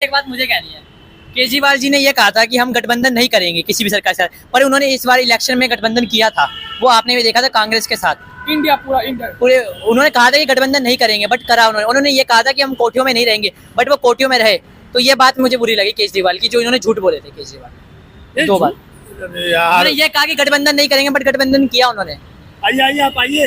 एक बात मुझे कहनी है, केजरीवाल जी ने ये कहा था कि हम गठबंधन नहीं करेंगे किसी भी सरकार के साथ, पर उन्होंने इस बार इलेक्शन में गठबंधन किया था। वो आपने भी देखा था कांग्रेस के साथ, इंडिया पूरे उन्होंने कहा था कि गठबंधन नहीं करेंगे, बट करा उन्होंने ये कहा था कि हम कोठियों में नहीं रहेंगे, बट वो कोठियों में रहे। तो ये बात मुझे बुरी लगी केजरीवाल की, जो इन्होंने झूठ बोले थे केजरीवाल दो बार। उन्होंने ये कहा कि गठबंधन नहीं करेंगे, बट गठबंधन किया उन्होंने। आइए आप आइए।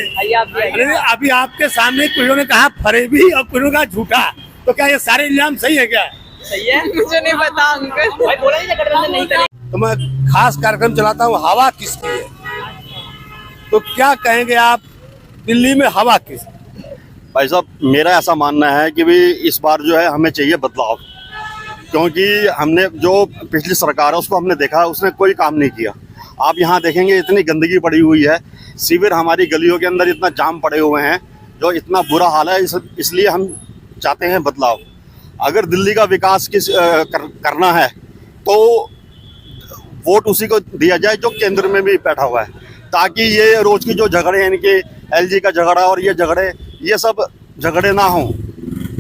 अरे अभी आपके सामने कुछ ने कहा फरेबी और कुछ ने कहा झूठा, तो क्या ये सारे इल्जाम सही है क्या? सही है, मुझे नहीं पता अंकल, भाई बोला ही गठबंधन नहीं करेंगे। तो मैं खास कार्यक्रम चलाता हूँ हवा किसकी है, तो क्या कहेंगे आप दिल्ली में हवा किस? भाई साहब, मेरा ऐसा मानना है कि भी इस बार जो है हमें चाहिए बदलाव, क्योंकि हमने जो पिछली सरकार है उसको हमने देखा, उसने कोई काम नहीं किया। आप यहाँ देखेंगे इतनी गंदगी पड़ी हुई है, सीवर हमारी गलियों के अंदर इतना जाम पड़े हुए हैं, जो इतना बुरा हाल है। इसलिए हम चाहते हैं बदलाव। अगर दिल्ली का विकास करना है तो वोट उसी को दिया जाए जो केंद्र में भी बैठा हुआ है, ताकि ये रोज की जो झगड़े हैं इनके, एलजी का झगड़ा और ये झगड़े, ये सब झगड़े ना हों।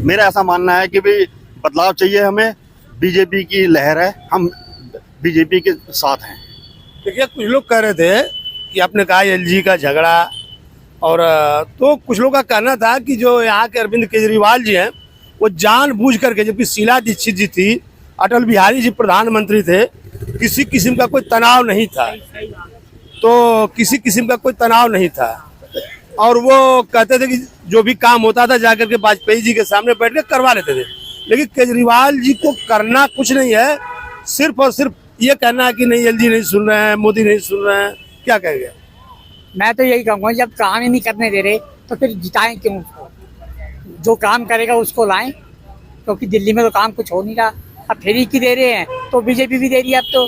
मेरा ऐसा मानना है कि भाई बदलाव चाहिए हमें। बीजेपी की लहर है, हम बीजेपी के साथ हैं। देखिए, कुछ लोग कह रहे थे कि आपने कहा एलजी का झगड़ा, और तो कुछ लोग का कहना था कि जो यहाँ के अरविंद केजरीवाल जी हैं वो जानबूझ करके, जबकि शीला दीक्षित जी थी, अटल बिहारी जी प्रधानमंत्री थे, किसी किस्म का कोई तनाव नहीं था, तो किसी किस्म का कोई तनाव नहीं था, और वो कहते थे कि जो भी काम होता था जाकर के वाजपेयी जी के सामने बैठ के करवा लेते थे। लेकिन केजरीवाल जी को करना कुछ नहीं है, सिर्फ और सिर्फ ये कहना है कि नहीं एलजी नहीं सुन रहे हैं, मोदी नहीं सुन रहे हैं। क्या कहेंगे? मैं तो यही कहूँगा, जब काम ही नहीं करने दे रहे तो फिर जिताएं क्यों उसको? जो काम करेगा उसको लाएं, क्योंकि दिल्ली में तो काम कुछ हो नहीं रहा। अब फ्री की दे रहे हैं तो बीजेपी भी दे रही है, अब तो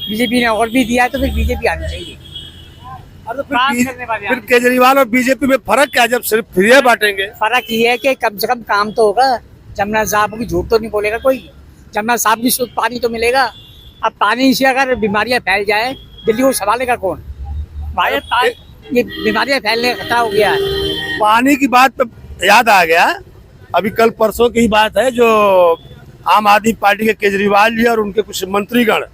बीजेपी ने और भी दिया है, तो फिर बीजेपी आनी चाहिए। तो फिर केजरीवाल और बीजेपी में फर्क क्या, जब सिर्फ फ्री बांटेंगे? फर्क ये है कि कम से कम काम तो होगा। जमुना साहब की झूठ तो नहीं बोलेगा कोई, जमुना साहब की शुद्ध पानी तो मिलेगा। अब पानी से अगर बीमारियां फैल जाए, दिल्ली को संभालेगा कौन? ये बीमारियां फैलने का खतरा हो गया है। पानी की बात पे याद आ गया, अभी कल परसों की बात है, जो आम आदमी पार्टी के केजरीवाल जी और उनके कुछ मंत्रीगण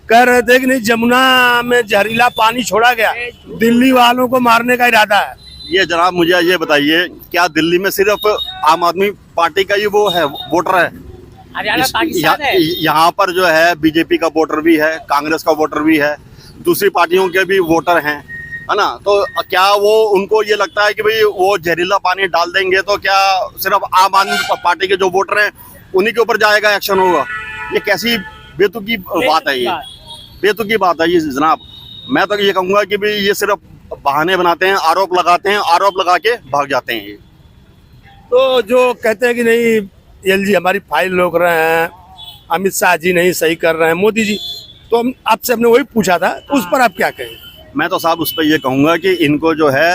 कह रहे थे कि नहीं जमुना में जहरीला पानी छोड़ा गया, दिल्ली वालों को मारने का इरादा है। ये जनाब मुझे ये बताइए, क्या दिल्ली में सिर्फ आम आदमी पार्टी का ही वो है वोटर है? यहाँ पर जो है बीजेपी का वोटर भी है, कांग्रेस का वोटर भी है, दूसरी पार्टियों के भी वोटर हैं, है ना? तो क्या वो उनको ये लगता है कि भाई वो जहरीला पानी डाल देंगे तो क्या सिर्फ आम आदमी पार्टी के जो वोटर हैं उन्हीं के ऊपर जाएगा, एक्शन होगा? ये कैसी बेतुकी बात है, ये बेतुकी बात है ये जनाब। मैं तो ये कहूँगा कि भाई ये सिर्फ बहाने बनाते हैं, आरोप लगाते हैं, आरोप लगा के भाग जाते हैं। तो जो कहते हैं कि नहीं एलजी हमारी फाइल रोक रहे हैं, अमित शाह जी नहीं सही कर रहे हैं, मोदी जी, तो हम आपसे हमने वही पूछा था, तो उस पर आप क्या कहें? मैं तो साहब उस पर यह कहूँगा कि इनको जो है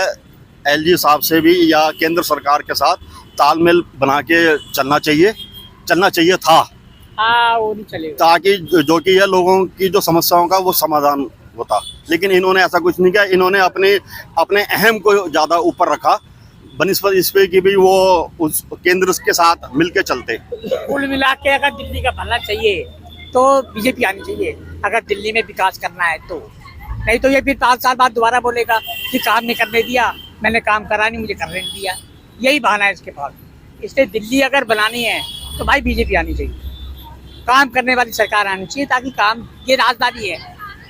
एलजी साहब से भी या केंद्र सरकार के साथ तालमेल बना के चलना चाहिए था। वो नहीं चलेगा, ताकि जो कि यह लोगों की जो समस्याओं का वो समाधान होता। लेकिन इन्होंने ऐसा कुछ नहीं किया। इन्होंने अपने अहम को ज़्यादा ऊपर रखा बनिस्बत इस पे कि भी वो उस केंद्र के साथ मिलके चलते। कुल मिला के अगर दिल्ली का भला चाहिए तो बीजेपी आनी चाहिए, अगर दिल्ली में विकास करना है तो। नहीं तो ये फिर 5 साल बाद दोबारा बोलेगा कि काम नहीं करने दिया, मैंने काम करा नहीं, मुझे करने नहीं दिया। यही बहाना है इसके पास। इसलिए दिल्ली अगर बनानी है तो भाई बीजेपी आनी चाहिए, काम करने वाली सरकार आनी चाहिए, ताकि काम, ये राजधानी है,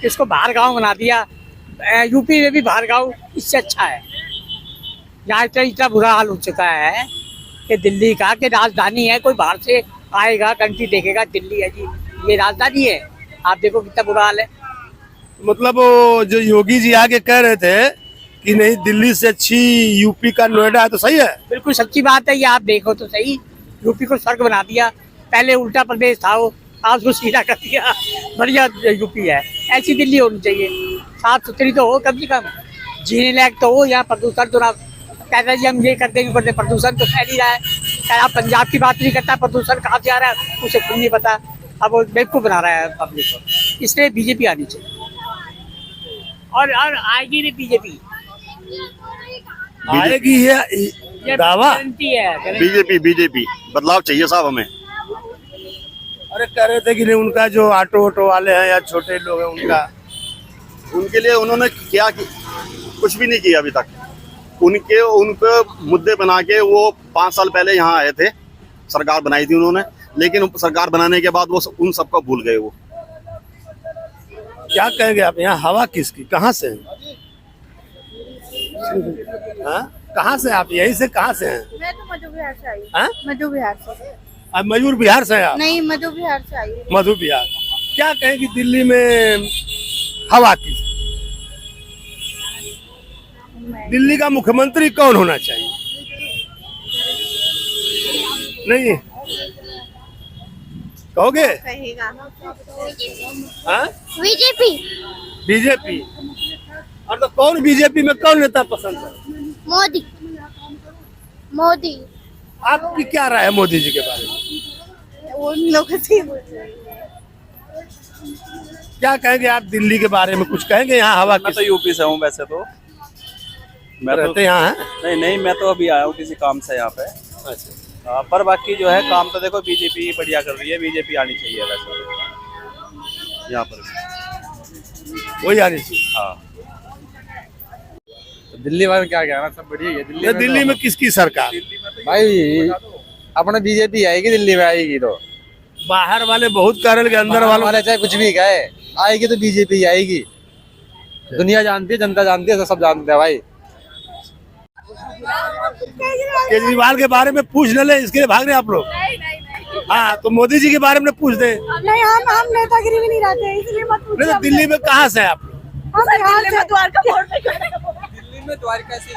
इसको बाहर गाँव बना दिया। यूपी में भी बाहर गाँव इससे अच्छा है। यहाँ इतना बुरा हाल हो चुका है कि दिल्ली का, कि राजधानी है, कोई बाहर से आएगा कंट्री देखेगा दिल्ली है जी, ये राजधानी है। आप देखो कितना बुरा हाल है। मतलब जो योगी जी आगे कह रहे थे कि नहीं दिल्ली से अच्छी यूपी का नोएडा है, तो सही है? बिल्कुल सच्ची बात है ये, आप देखो तो सही। यूपी को स्वर्ग बना दिया, पहले उल्टा प्रदेश था वो, आज उसको सीधा कर दिया, बढ़िया यूपी है। ऐसी दिल्ली होनी चाहिए, साफ सुथरी तो हो, कम से कम जीने लायक तो हो। यहाँ प्रदूषण तो ना कहता है जी हम ये कर देंगे, प्रदूषण तो फैल ही रहा है। आप पंजाब की बात नहीं करता, प्रदूषण कहाँ से आ रहा है उसे खुद नहीं पता। अब वो बेवकूफ बना रहा है पब्लिक को। इसलिए बीजेपी आनी चाहिए, और आएगी भी बीजेपी, आएगी ये दावा। गारंटी है। बीजेपी बदलाव चाहिए साहब हमें। अरे कह रहे थे कि नहीं उनका जो ऑटो वाले हैं या छोटे लोग हैं उनका उनके लिए उन्होंने क्या कुछ भी नहीं किया अभी तक। उनके मुद्दे बना के वो 5 साल पहले यहाँ आए थे, सरकार बनाई थी उन्होंने, लेकिन सरकार बनाने के बाद वो उन सबको भूल गए। वो क्या कहेंगे आप, यहाँ हवा किसकी, कहाँ से है? हाँ? कहाँ से आप, यहीं से कहाँ से हैं? मैं तो मधु बिहार से आई हूँ। हाँ? मधु बिहार से। आप मयूर बिहार से हैं आप? नहीं, मधु बिहार से आई हूँ। मधु बिहार। क्या कहेंगे दिल्ली में हवा की, दिल्ली का मुख्यमंत्री कौन होना चाहिए? नहीं कहोगे? कहेगा हाँ? बीजेपी। बीजेपी। और तो कौन बीजेपी में कौन नेता पसंद है? मोदी। मोदी। आपकी क्या राय है मोदी जी के बारे में? उन लोगों से क्या कहेंगे आप दिल्ली के बारे में, कुछ कहेंगे? यहाँ हवा मैं तो यूपी से हूँ वैसे तो। मैं रहते तो यहाँ हैं? नहीं, मैं तो अभी आया हूँ किसी काम से यहाँ पे। अच्छा। पर बाकी जो है काम तो देखो बीजेपी बढ़िया कर रही है, बीजेपी आनी चाहिए वैसे तो यहाँ पर। वही आनी चाहिए। हाँ, दिल्ली में क्या कहना, सब बढ़िया है। दिल्ली में किसकी सरकार? भाई अपने बीजेपी आएगी, दिल्ली में आएगी तो। बाहर वाले बहुत कह रहे हैं कि अंदर वाले चाहे कुछ भी कहे, आएगी तो बीजेपी आएगी। दुनिया जानती है, जनता जानती है, सब जानते हैं भाई। केजरीवाल के बारे में पूछ न ले, इसके लिए भाग रहे आप लोग? हाँ, तो मोदी जी के बारे में पूछ दे। नहीं, हम नेतागिरी भी नहीं रहते हैं, इसलिए मत पूछो। नहीं तो दिल्ली में कहाँ से हैं आप? हम दिल्ली में द्वारका बोर्ड में दिल्ली में द्वारका से,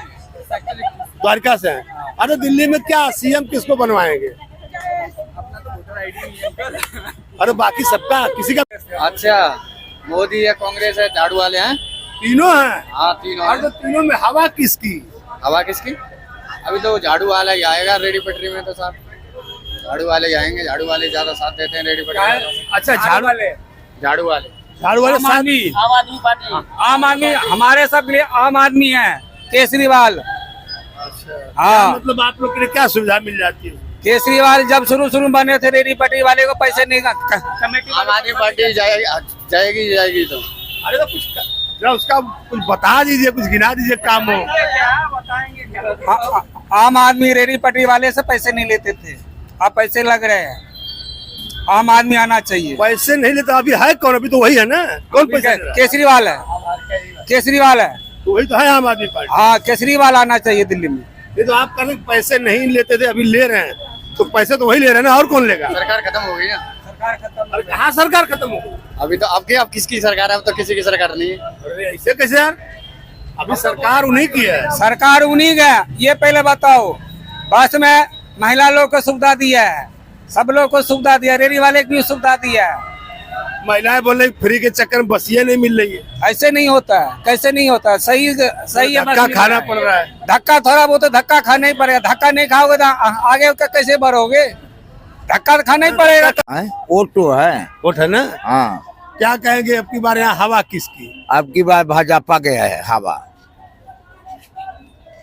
द्वारका से हैं। अरे दिल्ली में क्या सीएम किसको बनवाएंगे? अरे बाकी सबका किसी का? अच्छा, मोदी है, कांग्रेस है, झाड़ू वाले हैं, तीनों हैं। हाँ तीनों। और तो तीनों में हवा किसकी? हवा किसकी? अभी तो झाड़ू वाला ही आएगा रेडी पटरी में तो साहब। झाड़ू वाले आएंगे, झाड़ू वाले ज्यादा साथ देते हैं रेडी पटरी में। अच्छा, झाड़ू वाले झाड़ू वाले साथ। आम आदमी पार्टी, आम आदमी हमारे सब लिए आम आदमी है, केजरीवाल। हाँ, मतलब आप लोग के लिए क्या सुविधा मिल जाती है? केजरीवाल जब शुरू बने थे रेडी पटरी वाले को पैसे नहीं, कमेटी आम आदमी पार्टी जाएगी तो। अरे तो कुछ जरा उसका कुछ बता दीजिए, कुछ गिना दीजिए काम हो। आम आदमी रेडी पटरी वाले से पैसे नहीं लेते थे, अब पैसे लग रहे हैं। आम आदमी आना चाहिए। पैसे नहीं लेता, अभी है कौन? अभी तो वही है ना, कौन पैसे ले रहा है? केजरीवाल है, केजरीवाल है। तो वही तो है आम आदमी पार्टी। हाँ, केजरीवाल आना चाहिए दिल्ली में। ये तो आप कह रहे पैसे नहीं लेते थे, अभी ले रहे हैं, तो पैसे तो वही ले रहे हैं ना, और कौन लेगा? सरकार खत्म हो गई ना। अरे कहाँ सरकार खत्म हो गई? अभी तो अब किसकी सरकार है? अब तो किसी की सरकार नहीं है। अरे ऐसे कैसे यार, अभी सरकार उन्हीं की है। सरकार उन्हीं का, ये पहले बताओ। बस में महिला लोग को सुविधा दिया है, सब लोग को सुविधा दिया, रेडी वाले की भी सुविधा दिया है। महिलाएं बोल रही फ्री के चक्कर में बसिया नहीं मिल रही है। ऐसे नहीं होता है, कैसे नहीं होता है? सही है, धक्का खाना पड़ रहा है। धक्का थोड़ा बहुत धक्का खाना ही पड़ेगा। धक्का नहीं खाओगे तो आगे का कैसे बढ़ोगे? धक्का खाना ही पड़ेगा। वोट तो है। वोट है ना? हाँ, क्या कहेंगे अब की बार यहाँ हवा किसकी? अब की बार भाजपा के है हवा।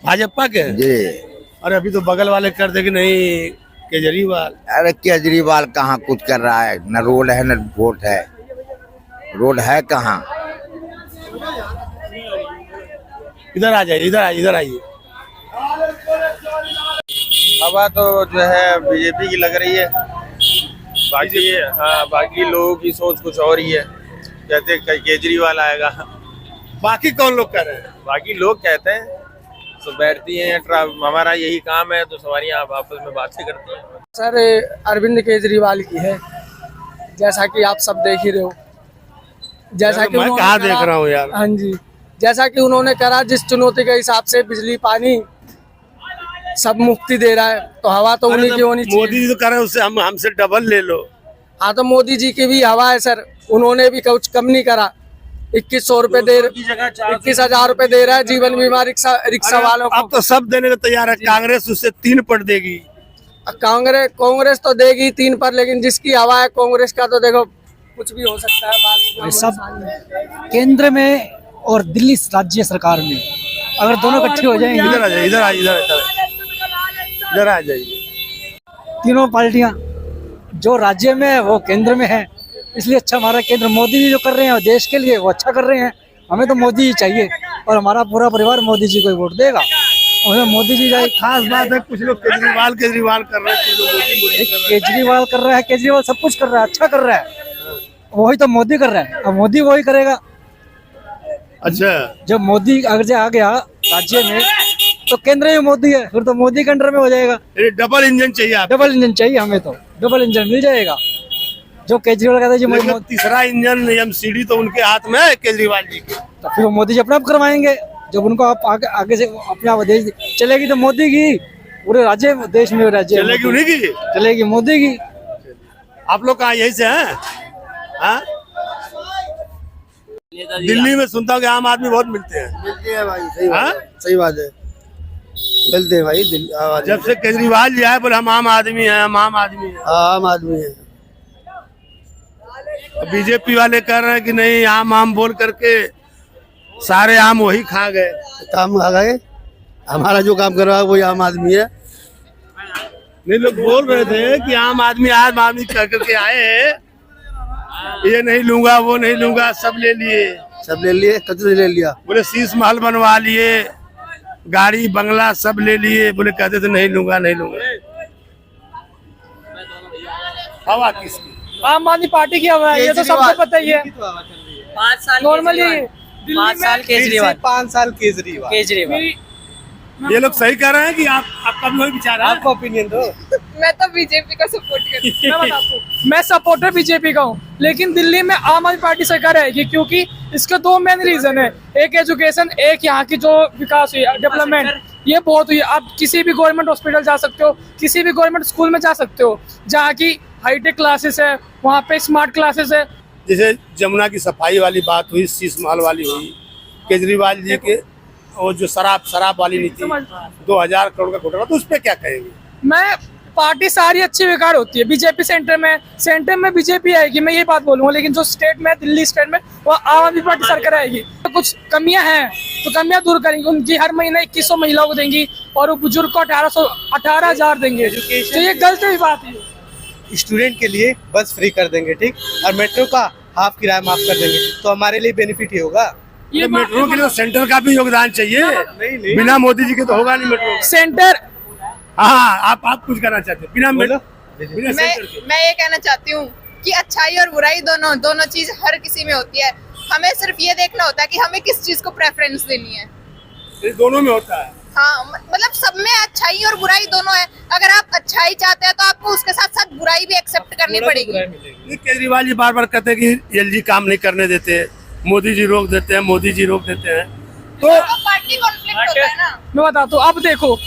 भाजपा के? जी। अरे अभी तो बगल वाले कर दे कि नहीं केजरीवाल। अरे केजरीवाल कहाँ कुछ कर रहा है? न रोड है न वोट है। रोड है कहाँ? इधर आ जाइए, इधर आइए। हवा तो जो है बीजेपी की लग रही है। बाकी हाँ, बाकी लोगों की सोच कुछ और ही है, कहते केजरीवाल आएगा। बाकी कौन लोग कर रहे हैं? बाकी लोग कहते हैं तो बैठती हैं, हमारा यही काम है तो सवारियां आपस में बातें करती हैं। सर अरविंद केजरीवाल की है, जैसा कि आप सब देख ही रहे हो। जैसा कि मैं कहाँ देख रहा हूँ यार। हाँ जी, जैसा कि उन्होंने करा, जिस चुनौती के हिसाब से बिजली पानी सब मुफ्ती दे रहा है, तो हवा तो उन्हीं की होनी चाहिए। मोदी जी तो कर रहे हैं, उससे हमसे डबल ले लो। हाँ, तो मोदी जी की भी हवा है सर, उन्होंने भी कुछ कम नहीं करा। 2100 रुपए दे, 21,000 रुपए दे रहा है जीवन बीमा रिक्शा वालों को। अब तो सब देने को तैयार है। कांग्रेस उससे 3 पर देगी। कांग्रेस तो देगी 3 पर, लेकिन जिसकी हवा है कांग्रेस का तो देखो कुछ भी हो सकता है। बात सब केंद्र में और दिल्ली राज्य सरकार में अगर दोनों इकट्ठे हो जाएंगे, इधर आ जाइए, इधर आ जाइए। तीनों पार्टियां जो राज्य में है वो केंद्र में है, इसलिए अच्छा हमारा केंद्र मोदी जी जो कर रहे हैं देश के लिए वो अच्छा कर रहे हैं। हमें तो मोदी जी चाहिए और हमारा पूरा परिवार मोदी जी को ही वोट देगा। हमें मोदी जी जाए। खास बात है कुछ लोग केजरीवाल केजरीवाल कर रहे हैं, कुछ लोग मोदी मोदी कर रहे हैं। केजरीवाल कर रहा है, केजरीवाल सब कुछ कर रहा है, अच्छा कर रहा है, वही तो मोदी कर रहा है, अब मोदी वही करेगा। अच्छा, जब मोदी अगर आ गया राज्य में तो केंद्र में मोदी है, फिर तो मोदी के अंडर में हो जाएगा। ये डबल इंजन चाहिए आपको। डबल इंजन चाहिए हमें, तो डबल इंजन मिल जाएगा। जो केजरीवाल कहता है जी लेकिन तीसरा इंजन एमसीडी तो उनके हाथ में है केजरीवाल जी के। तो फिर वो मोदी जी अपने आप करवाएंगे। जब उनको आप आगे से अपने आप देश चलेगी तो मोदी की, पूरे राज्य देश में राज्य चलेगी उन्हीं की, चलेगी मोदी की। आप लोग कहाँ यही से हैं? हाँ? दिल्ली में सुनता हूँ कि आम आदमी बहुत मिलते हैं। मिलते हैं भाई, सही हाँ? बात है, सही बात है, मिलते हैं भाई जब से केजरीवाल जी आए बोले हम आम आदमी हैं, हम आम आदमी हैं। आम आदमी है। बीजेपी वाले कह रहे हैं कि नहीं, आम आम बोल करके सारे आम वही खा गए। काम खा गए, हमारा जो काम कर रहा है वही आम आदमी है। नहीं, लोग बोल रहे थे कि आम आदमी कह करके आए, ये नहीं लूंगा वो नहीं लूंगा, सब ले लिए, सब ले लिए, कचरे ले लिया। बोले शीश महल बनवा लिए, गाड़ी बंगला सब ले लिए, बोले कहते थे नहीं लूंगा नहीं लूंगा। हवा किसकी? आम आदमी पार्टी की हवा है, ये तो सबको पता ही है। 5 साल नॉर्मली 5 साल केजरीवाल, 5 साल केजरीवाल। ये लोग सही कह रहे हैं कि आपका भी वही विचार है? आपका ओपिनियन दो। मैं तो बीजेपी का सपोर्ट करती हूँ। मैं बताता हूँ, मैं सपोर्टर बीजेपी का हूँ, लेकिन दिल्ली में आम आदमी पार्टी सरकार आएगी क्योंकि इसके 2 मेन रीजन है। एक एजुकेशन, एक यहाँ की जो विकास हुई, डेवलपमेंट, ये बहुत हुई। आप किसी भी गवर्नमेंट हॉस्पिटल जा सकते हो, किसी भी गवर्नमेंट स्कूल में जा सकते हो, जहाँ की हाईटेक क्लासेस है, वहाँ पे स्मार्ट क्लासेस है। जैसे जमुना की सफाई वाली बात हुई, शीश महल वाली हुई, केजरीवाल जी के और जो शराब वाली नीति 2000 करोड़ का घोटाला, तो उस पर क्या कहेंगे? मैं पार्टी सारी अच्छी बेकार होती है। बीजेपी सेंटर में बीजेपी आएगी, मैं ये बात बोलूंगा, लेकिन जो स्टेट में, दिल्ली स्टेट में, वो आम आदमी पार्टी सरकार आएगी। तो कुछ कमियां हैं तो कमियां दूर करेंगी। उनकी हर महीने 2100 महिलाओं को देंगी और वो बुजुर्ग को 18,000 देंगे। तो ये गलत ही बात है। स्टूडेंट के लिए बस फ्री कर देंगे, ठीक, और मेट्रो का हाफ किराया माफ कर देंगे, तो हमारे लिए बेनिफिट ही होगा। ये मेट्रो के लिए तो सेंटर का भी योगदान चाहिए। नहीं। बिना मोदी जी के तो होगा नहीं मेट्रो। सेंटर, हाँ, आप कुछ करना चाहते हैं बिना सेंटर के? मैं ये कहना चाहती हूँ कि अच्छाई और बुराई दोनों चीज हर किसी में होती है। हमें सिर्फ ये देखना होता है कि हमें किस चीज को प्रेफरेंस देनी है। ये दोनों में होता है। हाँ, मतलब सब में अच्छाई और बुराई दोनों है। अगर आप अच्छाई चाहते हैं तो आपको उसके साथ साथ बुराई भी एक्सेप्ट करनी पड़ेगी। केजरीवाल जी बार बार कहते हैं कि एलजी काम नहीं करने देते, मोदी जी रोक देते हैं, मोदी जी रोक देते हैं, तो पार्टी कॉन्फ्लिक्ट होता है ना। मैं बताता हूँ, अब देखो,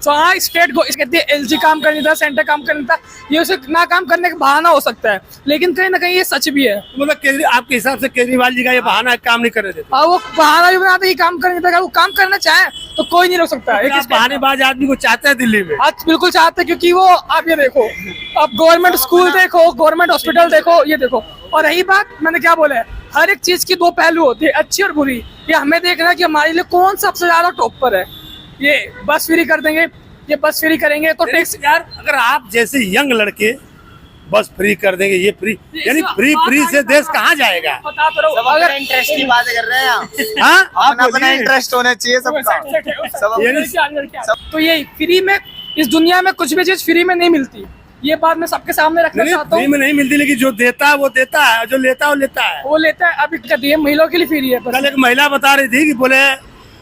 तो हाँ स्टेट को कहती है एलजी काम करने था, सेंटर काम करने था, ये उसे ना काम करने का बहाना हो सकता है, लेकिन कहीं ना कहीं ये सच भी है। मतलब आपके हिसाब से केजरीवाल जी का ये बहाना है, काम नहीं करने देते? और वो बहाना भी बनाते ही काम करने देता, वो काम करना चाहे तो कोई नहीं रोक सकता। एक बहानेबाज आदमी को चाहते हैं दिल्ली में? आज बिल्कुल चाहते हैं, क्योंकि वो आप ये देखो, अब गवर्नमेंट स्कूल देखो, गवर्नमेंट हॉस्पिटल देखो, ये देखो। और रही बात, मैंने क्या बोला है, हर एक चीज की 2 पहलू होती है, अच्छी और बुरी। ये हमें देखना है कि हमारे लिए कौन सबसे ज्यादा टॉप पर है। ये बस फ्री कर देंगे, ये बस फ्री करेंगे तो टैक्स। यार अगर आप जैसे यंग लड़के बस फ्री कर देंगे, ये फ्री यानी फ्री से देश कहाँ जाएगा? बता तो रहा हूं, अगर इंटरेस्ट की बात कर रहे हैं हाँ, अपना इंटरेस्ट होना चाहिए सबका। तो ये फ्री में, इस दुनिया में कुछ भी चीज फ्री में नहीं मिलती। ये बात मैं सबके सामने रखना चाहता फ्री हूँ। में नहीं मिलती, लेकिन जो देता है वो देता है, जो लेता है वो लेता है। वो लेता है। अभी कहती है महिलाओं के लिए फ्री है। कल एक महिला बता रही थी कि बोले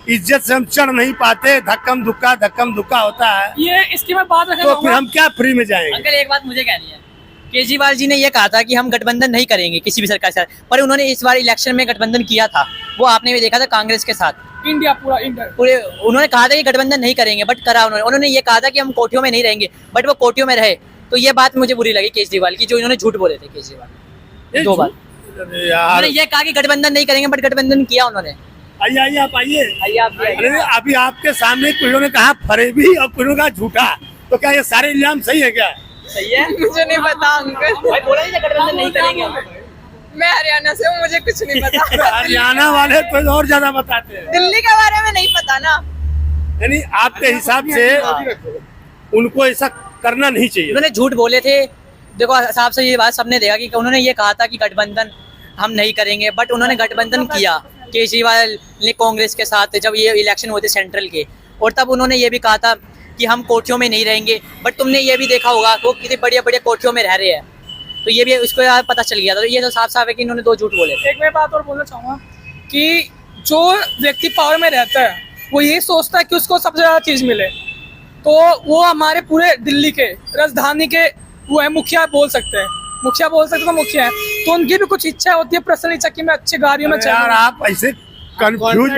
इज्जत से हम चढ़ नहीं पाते, धक्कम धुक्का होता है। ये इसकी मैं बात रखना तो फिर हम क्या फ्री में जाएंगे? अंकल एक बात मुझे कहनी है, केजरीवाल जी ने ये कहा था कि हम गठबंधन नहीं करेंगे किसी भी सरकार के साथ, पर उन्होंने इस बार इलेक्शन में गठबंधन किया था, वो आपने भी देखा था कांग्रेस के साथ। इंडिया पूरा इंडिया पूरे उन्होंने कहा था कि गठबंधन नहीं करेंगे, बट करा उन्होंने ये कहा था कि हम कोठियों में नहीं रहेंगे, बट वो कोठियों में रहे। तो ये बात मुझे बुरी लगी केजरीवाल की, जो इन्होंने झूठ बोले थे केजरीवाल 2 बार। उन्होंने ये कहा कि गठबंधन नहीं करेंगे, बट गठबंधन किया उन्होंने। आइए आप आइए। अरे अभी आपके सामने कुछ ने कहा फरेबी और कुछ ने कहा झूठा, तो क्या ये सारे इल्जाम सही है क्या? सही है, मुझे नहीं पता अंकल। भाई बोला नहीं था गठबंधन नहीं करेंगे। मैं हरियाणा से हूँ, मुझे कुछ नहीं पता। हरियाणा वाले तो और ज्यादा बताते हैं। दिल्ली के बारे में नहीं पता ना। यानी आपके हिसाब से उनको ऐसा करना नहीं चाहिए। उन्होंने झूठ बोले थे देखो साहब से ये बात सबने देखा कि उन्होंने ये कहा था कि गठबंधन हम नहीं करेंगे, बट उन्होंने गठबंधन किया केजरीवाल ने कांग्रेस के साथ जब ये इलेक्शन हुए थे सेंट्रल के, और तब उन्होंने ये भी कहा था कि हम कोठियों में नहीं रहेंगे, बट तुमने ये भी देखा होगा वो कितने बढ़िया बढ़िया कोठियों में रह रहे हैं, तो ये भी उसको पता चल गया था। तो ये तो साफ साफ है कि इन्होंने दो झूठ बोले। एक मैं बात और बोलना चाहूँगा कि जो व्यक्ति पावर में रहता है वो ये सोचता है कि उसको सबसे ज़्यादा चीज़ मिले, तो वो हमारे पूरे दिल्ली के राजधानी के वो है मुखिया बोल सकते हैं, तो मुखिया है, तो उनकी भी कुछ इच्छा होती है, पर्सनल इच्छा कि मैं अच्छी गाड़ियों में यार आप ऐसे कंफ्यूज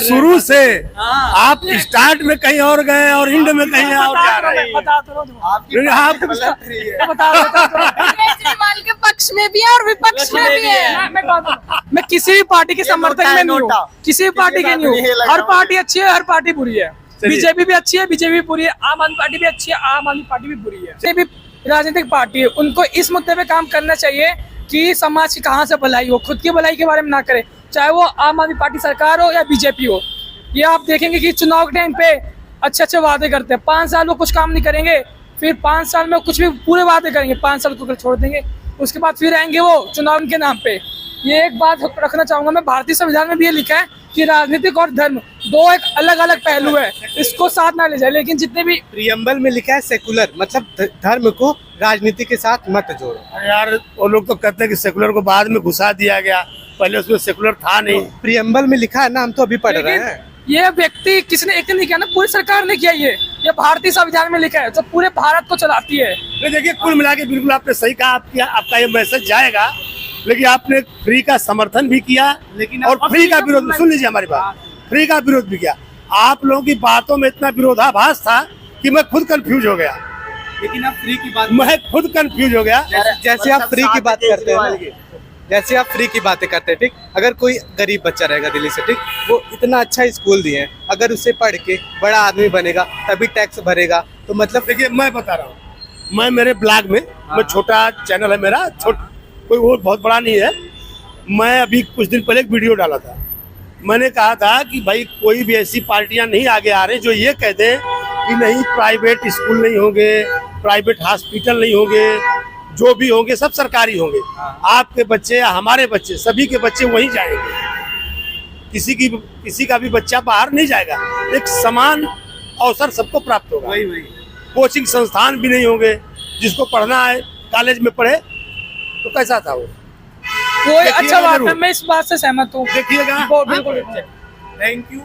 शुरू से आप स्टार्ट में कहीं और गए और एंड में कहीं और जा रहे हैं। बता तो केजरीवाल के पक्ष में भी है और विपक्ष में भी है। मैं किसी भी पार्टी के समर्थक में नहीं हूँ, किसी भी पार्टी के नहीं हूँ। हर पार्टी अच्छी है, हर पार्टी बुरी है। बीजेपी भी अच्छी है, बीजेपी भी बुरी है। आम आदमी पार्टी भी अच्छी है, आम आदमी पार्टी भी बुरी है। ये भी राजनीतिक पार्टी है, उनको इस मुद्दे पे काम करना चाहिए कि समाज की कहाँ से भलाई हो, खुद की भलाई के बारे में ना करे, चाहे वो आम आदमी पार्टी सरकार हो या बीजेपी हो। ये आप देखेंगे कि चुनाव के टाइम पे अच्छे अच्छे वादे करते हैं, 5 साल वो कुछ काम नहीं करेंगे, फिर 5 साल में कुछ भी पूरे वादे करेंगे, 5 साल को छोड़ देंगे, उसके बाद फिर आएंगे वो चुनाव के नाम पे। ये एक बात रखना चाहूंगा मैं, भारतीय संविधान में भी ये लिखा है कि राजनीतिक और धर्म दो एक अलग अलग पहलू है, इसको साथ ना ले जाए। लेकिन जितने भी प्रियम्बल में लिखा है सेकुलर, मतलब धर्म को राजनीति के साथ मत जोड़ो। यार वो लोग तो कहते हैं कि सेकुलर को बाद में घुसा दिया गया, पहले उसमें सेकुलर था नहीं। प्रियम्बल में लिखा है ना, हम तो अभी पढ़ रहे हैं। ये व्यक्ति किसने एक नहीं किया ना, पूरी सरकार ने किया। ये भारतीय संविधान में लिखा है जो पूरे भारत को चलाती है। देखिए कुल मिला के बिल्कुल आपने सही कहा, आपका ये मैसेज जाएगा, लेकिन आपने फ्री का समर्थन भी किया, लेकिन और फ्री का विरोध, सुन लीजिए हमारी बात, फ्री का विरोध भी किया। आप लोगों की बातों में इतना विरोधाभास था कि मैं खुद कंफ्यूज हो गया। लेकिन आप फ्री की बात, मैं खुद कंफ्यूज हो गया। जैसे आप फ्री की बात करते हैं, जैसे आप फ्री की बातें करते हैं, ठीक, अगर कोई गरीब बच्चा रहेगा दिल्ली से, ठीक, वो इतना अच्छा स्कूल दिए हैं, अगर उसे पढ़ के बड़ा आदमी बनेगा तभी टैक्स भरेगा, तो मतलब देखिए मैं बता रहा हूँ, मैं मेरे ब्लॉग में, मैं छोटा चैनल है मेरा, कोई वो बहुत बड़ा नहीं है, मैं अभी कुछ दिन पहले एक वीडियो डाला था, मैंने कहा था कि भाई कोई भी ऐसी पार्टियां नहीं आगे आ रही जो ये कह दें कि नहीं प्राइवेट स्कूल नहीं होंगे, प्राइवेट हॉस्पिटल नहीं होंगे, जो भी होंगे सब सरकारी होंगे, आपके बच्चे या हमारे बच्चे, सभी के बच्चे वहीं जाएंगे, किसी का भी बच्चा बाहर नहीं जाएगा, एक समान अवसर सबको प्राप्त होगा। कोचिंग संस्थान भी नहीं होंगे, जिसको पढ़ना है कॉलेज में पढ़े, तो कैसा था वो कोई अच्छा बात है, मैं इस बात से सहमत हूँ। देखिएगा। बिल्कुल, थैंक यू।